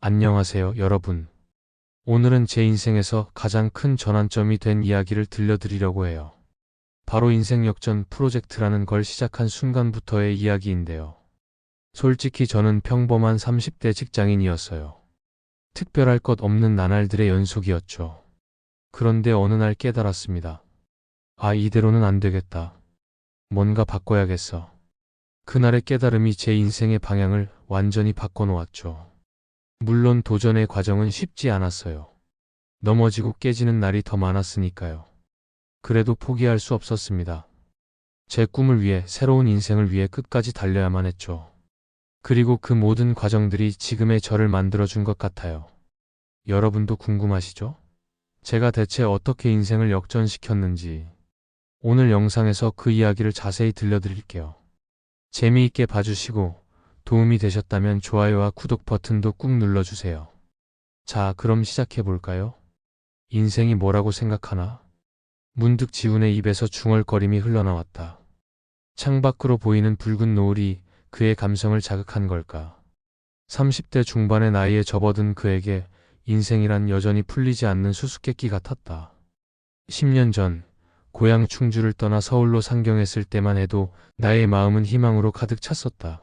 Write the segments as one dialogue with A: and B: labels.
A: 안녕하세요, 여러분. 오늘은 제 인생에서 가장 큰 전환점이 된 이야기를 들려드리려고 해요. 바로 인생 역전 프로젝트라는 걸 시작한 순간부터의 이야기인데요. 솔직히 저는 평범한 30대 직장인이었어요. 특별할 것 없는 나날들의 연속이었죠. 그런데 어느 날 깨달았습니다. 아, 이대로는 안 되겠다. 뭔가 바꿔야겠어. 그날의 깨달음이 제 인생의 방향을 완전히 바꿔놓았죠. 물론 도전의 과정은 쉽지 않았어요. 넘어지고 깨지는 날이 더 많았으니까요. 그래도 포기할 수 없었습니다. 제 꿈을 위해, 새로운 인생을 위해 끝까지 달려야만 했죠. 그리고 그 모든 과정들이 지금의 저를 만들어준 것 같아요. 여러분도 궁금하시죠? 제가 대체 어떻게 인생을 역전시켰는지 오늘 영상에서 그 이야기를 자세히 들려드릴게요. 재미있게 봐주시고 도움이 되셨다면 좋아요와 구독 버튼도 꾹 눌러주세요. 자, 그럼 시작해볼까요? 인생이 뭐라고 생각하나? 문득 지훈의 입에서 중얼거림이 흘러나왔다. 창밖으로 보이는 붉은 노을이 그의 감성을 자극한 걸까? 30대 중반의 나이에 접어든 그에게 인생이란 여전히 풀리지 않는 수수께끼 같았다. 10년 전, 고향 충주를 떠나 서울로 상경했을 때만 해도 나의 마음은 희망으로 가득 찼었다.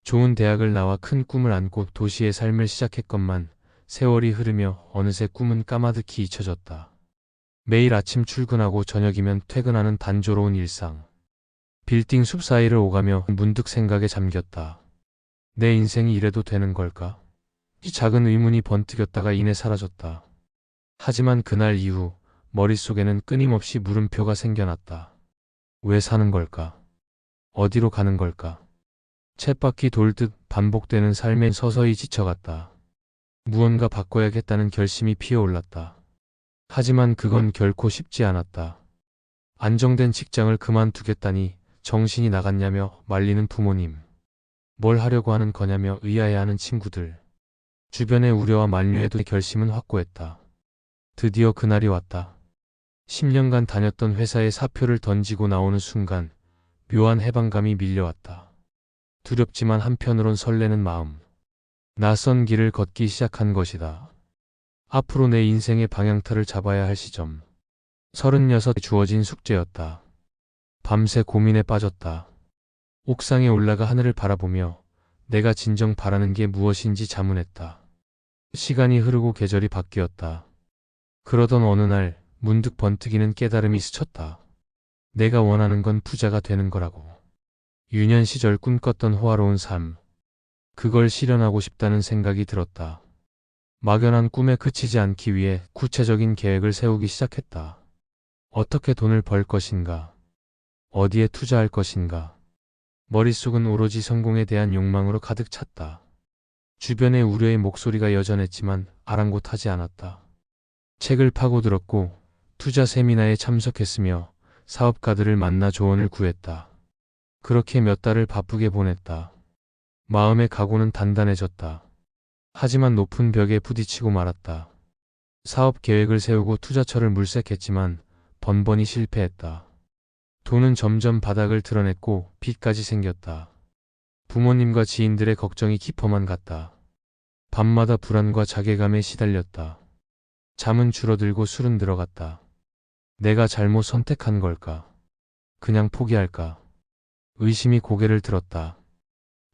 A: 좋은 대학을 나와 큰 꿈을 안고 도시의 삶을 시작했건만 세월이 흐르며 어느새 꿈은 까마득히 잊혀졌다. 매일 아침 출근하고 저녁이면 퇴근하는 단조로운 일상. 빌딩 숲 사이를 오가며 문득 생각에 잠겼다. 내 인생이 이래도 되는 걸까? 이 작은 의문이 번뜩였다가 이내 사라졌다. 하지만 그날 이후 머릿속에는 끊임없이 물음표가 생겨났다. 왜 사는 걸까? 어디로 가는 걸까? 쳇바퀴 돌듯 반복되는 삶에 서서히 지쳐갔다. 무언가 바꿔야겠다는 결심이 피어올랐다. 하지만 그건 결코 쉽지 않았다. 안정된 직장을 그만두겠다니 정신이 나갔냐며 말리는 부모님. 뭘 하려고 하는 거냐며 의아해하는 친구들. 주변의 우려와 만류에도 결심은 확고했다. 드디어 그날이 왔다. 10년간 다녔던 회사에 사표를 던지고 나오는 순간 묘한 해방감이 밀려왔다. 두렵지만 한편으론 설레는 마음. 낯선 길을 걷기 시작한 것이다. 앞으로 내 인생의 방향타를 잡아야 할 시점. 36에 주어진 숙제였다. 밤새 고민에 빠졌다. 옥상에 올라가 하늘을 바라보며 내가 진정 바라는 게 무엇인지 자문했다. 시간이 흐르고 계절이 바뀌었다. 그러던 어느 날 문득 번뜩이는 깨달음이 스쳤다. 내가 원하는 건 부자가 되는 거라고. 유년 시절 꿈꿨던 호화로운 삶. 그걸 실현하고 싶다는 생각이 들었다. 막연한 꿈에 그치지 않기 위해 구체적인 계획을 세우기 시작했다. 어떻게 돈을 벌 것인가? 어디에 투자할 것인가? 머릿속은 오로지 성공에 대한 욕망으로 가득 찼다. 주변의 우려의 목소리가 여전했지만 아랑곳하지 않았다. 책을 파고들었고 투자 세미나에 참석했으며 사업가들을 만나 조언을 구했다. 그렇게 몇 달을 바쁘게 보냈다. 마음의 각오는 단단해졌다. 하지만 높은 벽에 부딪히고 말았다. 사업 계획을 세우고 투자처를 물색했지만 번번이 실패했다. 돈은 점점 바닥을 드러냈고 빚까지 생겼다. 부모님과 지인들의 걱정이 깊어만 갔다. 밤마다 불안과 자괴감에 시달렸다. 잠은 줄어들고 술은 들어갔다. 내가 잘못 선택한 걸까? 그냥 포기할까? 의심이 고개를 들었다.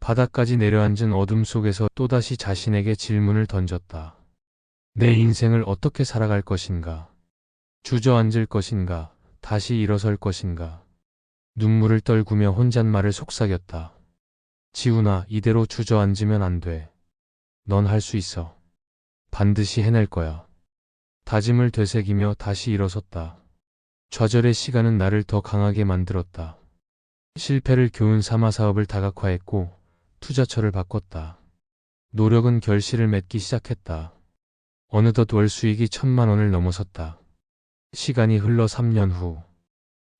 A: 바닥까지 내려앉은 어둠 속에서 또다시 자신에게 질문을 던졌다. 내 인생을 어떻게 살아갈 것인가? 주저앉을 것인가? 다시 일어설 것인가? 눈물을 떨구며 혼잣말을 속삭였다. 지훈아, 이대로 주저앉으면 안 돼. 넌 할 수 있어. 반드시 해낼 거야. 다짐을 되새기며 다시 일어섰다. 좌절의 시간은 나를 더 강하게 만들었다. 실패를 교훈 삼아 사업을 다각화했고 투자처를 바꿨다. 노력은 결실을 맺기 시작했다. 어느덧 월 수익이 1,000만 원을 넘어섰다. 시간이 흘러 3년 후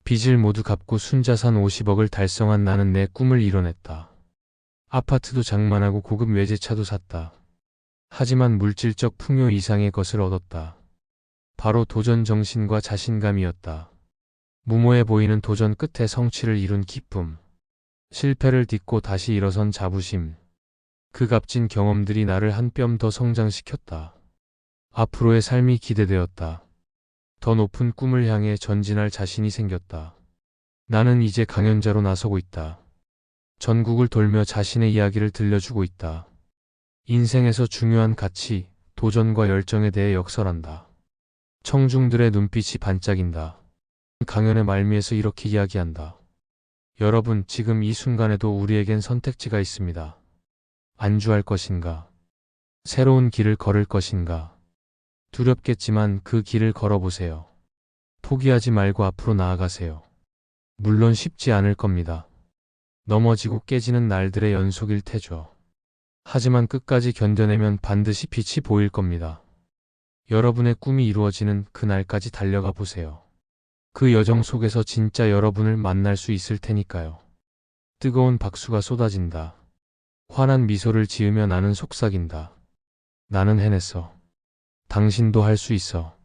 A: 빚을 모두 갚고 순자산 50억을 달성한 나는 내 꿈을 이뤄냈다. 아파트도 장만하고 고급 외제차도 샀다. 하지만 물질적 풍요 이상의 것을 얻었다. 바로 도전 정신과 자신감이었다. 무모해 보이는 도전 끝에 성취를 이룬 기쁨. 실패를 딛고 다시 일어선 자부심. 그 값진 경험들이 나를 한 뼘 더 성장시켰다. 앞으로의 삶이 기대되었다. 더 높은 꿈을 향해 전진할 자신이 생겼다. 나는 이제 강연자로 나서고 있다. 전국을 돌며 자신의 이야기를 들려주고 있다. 인생에서 중요한 가치, 도전과 열정에 대해 역설한다. 청중들의 눈빛이 반짝인다. 강연의 말미에서 이렇게 이야기한다. 여러분, 지금 이 순간에도 우리에겐 선택지가 있습니다. 안주할 것인가? 새로운 길을 걸을 것인가? 두렵겠지만 그 길을 걸어보세요. 포기하지 말고 앞으로 나아가세요. 물론 쉽지 않을 겁니다. 넘어지고 깨지는 날들의 연속일 테죠. 하지만 끝까지 견뎌내면 반드시 빛이 보일 겁니다. 여러분의 꿈이 이루어지는 그날까지 달려가 보세요. 그 여정 속에서 진짜 여러분을 만날 수 있을 테니까요. 뜨거운 박수가 쏟아진다. 환한 미소를 지으며 나는 속삭인다. 나는 해냈어. 당신도 할 수 있어.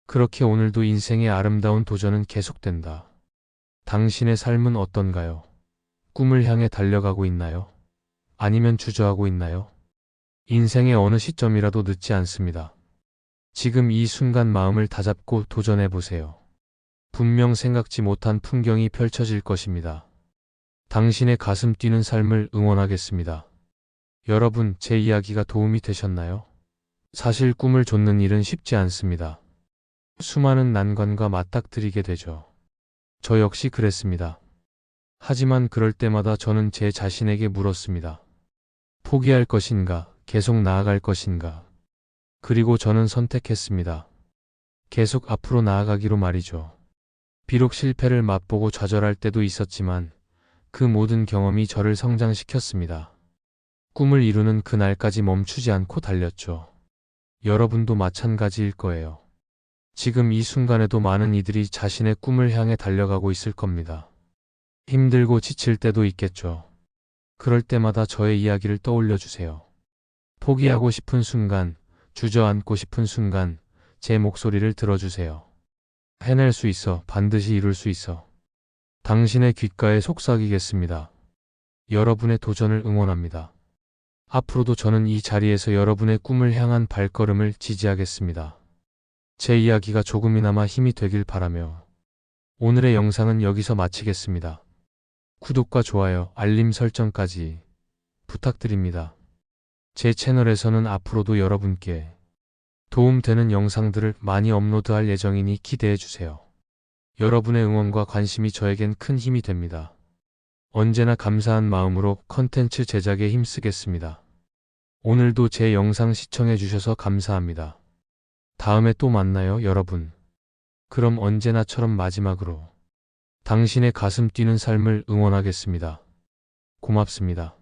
A: 그렇게 오늘도 인생의 아름다운 도전은 계속된다. 당신의 삶은 어떤가요? 꿈을 향해 달려가고 있나요? 아니면 주저하고 있나요? 인생의 어느 시점이라도 늦지 않습니다. 지금 이 순간 마음을 다잡고 도전해 보세요. 분명 생각지 못한 풍경이 펼쳐질 것입니다. 당신의 가슴 뛰는 삶을 응원하겠습니다. 여러분, 제 이야기가 도움이 되셨나요? 사실 꿈을 좇는 일은 쉽지 않습니다. 수많은 난관과 맞닥뜨리게 되죠. 저 역시 그랬습니다. 하지만 그럴 때마다 저는 제 자신에게 물었습니다. 포기할 것인가? 계속 나아갈 것인가? 그리고 저는 선택했습니다. 계속 앞으로 나아가기로 말이죠. 비록 실패를 맛보고 좌절할 때도 있었지만 그 모든 경험이 저를 성장시켰습니다. 꿈을 이루는 그날까지 멈추지 않고 달렸죠. 여러분도 마찬가지일 거예요. 지금 이 순간에도 많은 이들이 자신의 꿈을 향해 달려가고 있을 겁니다. 힘들고 지칠 때도 있겠죠. 그럴 때마다 저의 이야기를 떠올려 주세요. 포기하고 싶은 순간, 주저앉고 싶은 순간, 제 목소리를 들어주세요. 해낼 수 있어. 반드시 이룰 수 있어. 당신의 귓가에 속삭이겠습니다. 여러분의 도전을 응원합니다. 앞으로도 저는 이 자리에서 여러분의 꿈을 향한 발걸음을 지지하겠습니다. 제 이야기가 조금이나마 힘이 되길 바라며 오늘의 영상은 여기서 마치겠습니다. 구독과 좋아요, 알림 설정까지 부탁드립니다. 제 채널에서는 앞으로도 여러분께 도움되는 영상들을 많이 업로드할 예정이니 기대해주세요. 여러분의 응원과 관심이 저에겐 큰 힘이 됩니다. 언제나 감사한 마음으로 컨텐츠 제작에 힘쓰겠습니다. 오늘도 제 영상 시청해주셔서 감사합니다. 다음에 또 만나요, 여러분. 그럼 언제나처럼 마지막으로 당신의 가슴 뛰는 삶을 응원하겠습니다. 고맙습니다.